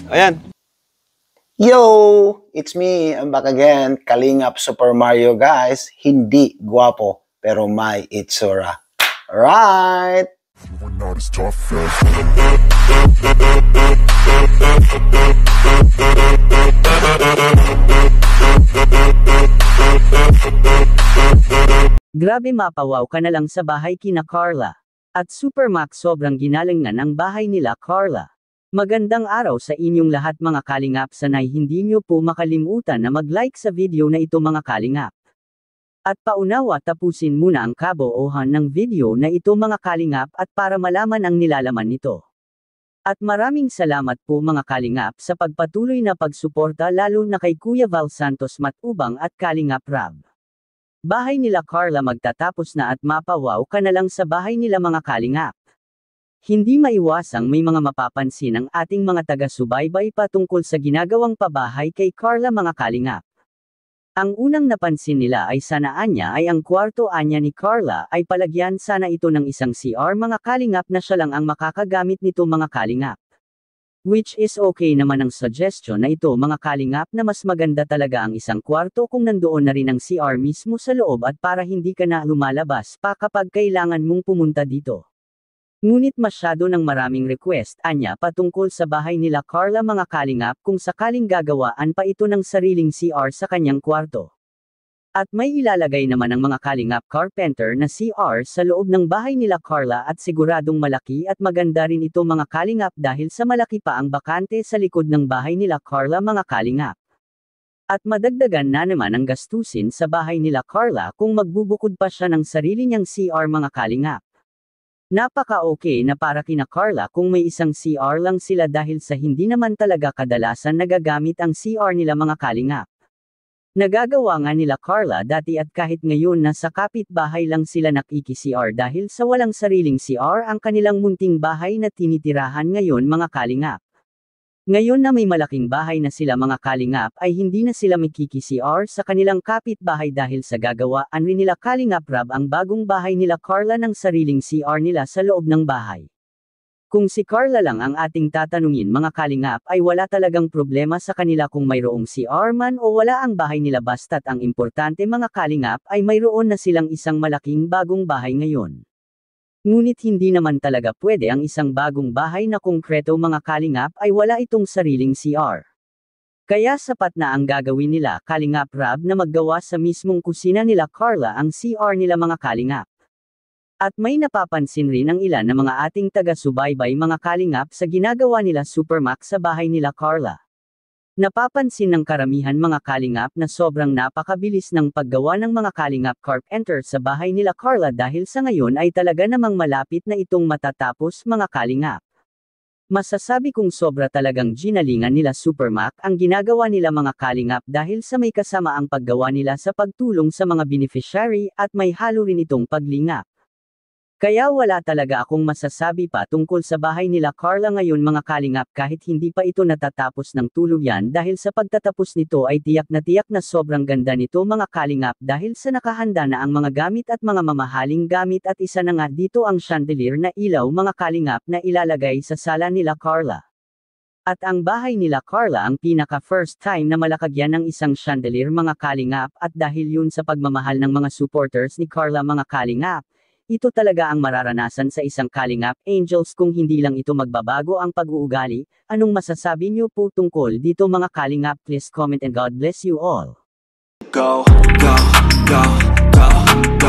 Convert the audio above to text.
Ayan. Yo! It's me, I'm back again, Kalingap Super Mario guys. Hindi guwapo, pero may itsura. Alright! Grabe mapawaw ka na lang sa bahay kina Carla. At Super Max sobrang ginalingan ang bahay nila Carla. Magandang araw sa inyong lahat mga kalingap, sanay hindi nyo po makalimutan na mag-like sa video na ito mga kalingap. At paunawa tapusin muna ang kabuuhan ng video na ito mga kalingap at para malaman ang nilalaman nito. At maraming salamat po mga kalingap sa pagpatuloy na pagsuporta lalo na kay Kuya Val Santos Matubang at Kalingap Rab. Bahay nila Carla magtatapos na at mapawaw ka na lang sa bahay nila mga kalingap. Hindi maiwasang may mga mapapansin ang ating mga taga-subaybay patungkol sa ginagawang pabahay kay Carla mga kalingap. Ang unang napansin nila ay sanaan niya ay ang kwarto anya ni Carla ay palagyan sana ito ng isang CR mga kalingap na siya lang ang makakagamit nito mga kalingap. Which is okay naman ang suggestion na ito mga kalingap na mas maganda talaga ang isang kwarto kung nandoon na rin ang CR mismo sa loob at para hindi ka na lumalabas pa kapag kailangan mong pumunta dito. Ngunit masyado ng maraming request anya patungkol sa bahay nila Carla mga kalingap kung sakaling gagawaan pa ito ng sariling CR sa kanyang kwarto. At may ilalagay naman ang mga kalingap carpenter na CR sa loob ng bahay nila Carla at siguradong malaki at maganda rin ito mga kalingap dahil sa malaki pa ang bakante sa likod ng bahay nila Carla mga kalingap. At madagdagan na naman ang gastusin sa bahay nila Carla kung magbubukod pa siya ng sarili niyang CR mga kalingap. Napaka-okay na para kina Carla kung may isang CR lang sila dahil sa hindi naman talaga kadalasan nagagamit ang CR nila mga kalingap. Nagagawa nga nila Carla dati at kahit ngayon na sa kapitbahay lang sila nakiki-CR dahil sa walang sariling CR ang kanilang munting bahay na tinitirahan ngayon mga kalingap. Ngayon na may malaking bahay na sila mga kalingap ay hindi na sila makiki-CR sa kanilang kapitbahay dahil sa gagawaan rin nila Kalingap Rab ang bagong bahay nila Carla ng sariling CR nila sa loob ng bahay. Kung si Carla lang ang ating tatanungin mga kalingap ay wala talagang problema sa kanila kung mayroong CR man o wala ang bahay nila basta't ang importante mga kalingap ay mayroon na silang isang malaking bagong bahay ngayon. Ngunit hindi naman talaga pwede ang isang bagong bahay na konkreto mga kalingap ay wala itong sariling CR. Kaya sapat na ang gagawin nila Kalingap Rab na maggawa sa mismong kusina nila Carla ang CR nila mga kalingap. At may napapansin rin ang ilan na mga ating taga-subaybay mga kalingap sa ginagawa nila Supermax sa bahay nila Carla. Napapansin ng karamihan mga kalingap na sobrang napakabilis ng paggawa ng mga kalingap carpenter sa bahay nila Carla dahil sa ngayon ay talaga namang malapit na itong matatapos mga kalingap. Masasabi kong sobra talagang ginalingan nila Supermac ang ginagawa nila mga kalingap dahil sa may kasama ang paggawa nila sa pagtulong sa mga beneficiary at may halo rin itong paglingap. Kaya wala talaga akong masasabi pa tungkol sa bahay nila Carla ngayon mga kalingap kahit hindi pa ito natatapos ng tuluyan dahil sa pagtatapos nito ay tiyak na sobrang ganda nito mga kalingap dahil sa nakahanda na ang mga gamit at mga mamahaling gamit at isa na nga dito ang chandelier na ilaw mga kalingap na ilalagay sa sala nila Carla. At ang bahay nila Carla ang pinaka first time na malakagyan ng isang chandelier mga kalingap at dahil yun sa pagmamahal ng mga supporters ni Carla mga kalingap. Ito talaga ang mararanasan sa isang Kalingap Angels kung hindi lang ito magbabago ang pag-uugali. Anong masasabi niyo po tungkol dito mga Kalingap? Please comment and God bless you all. Go, go, go, go, go.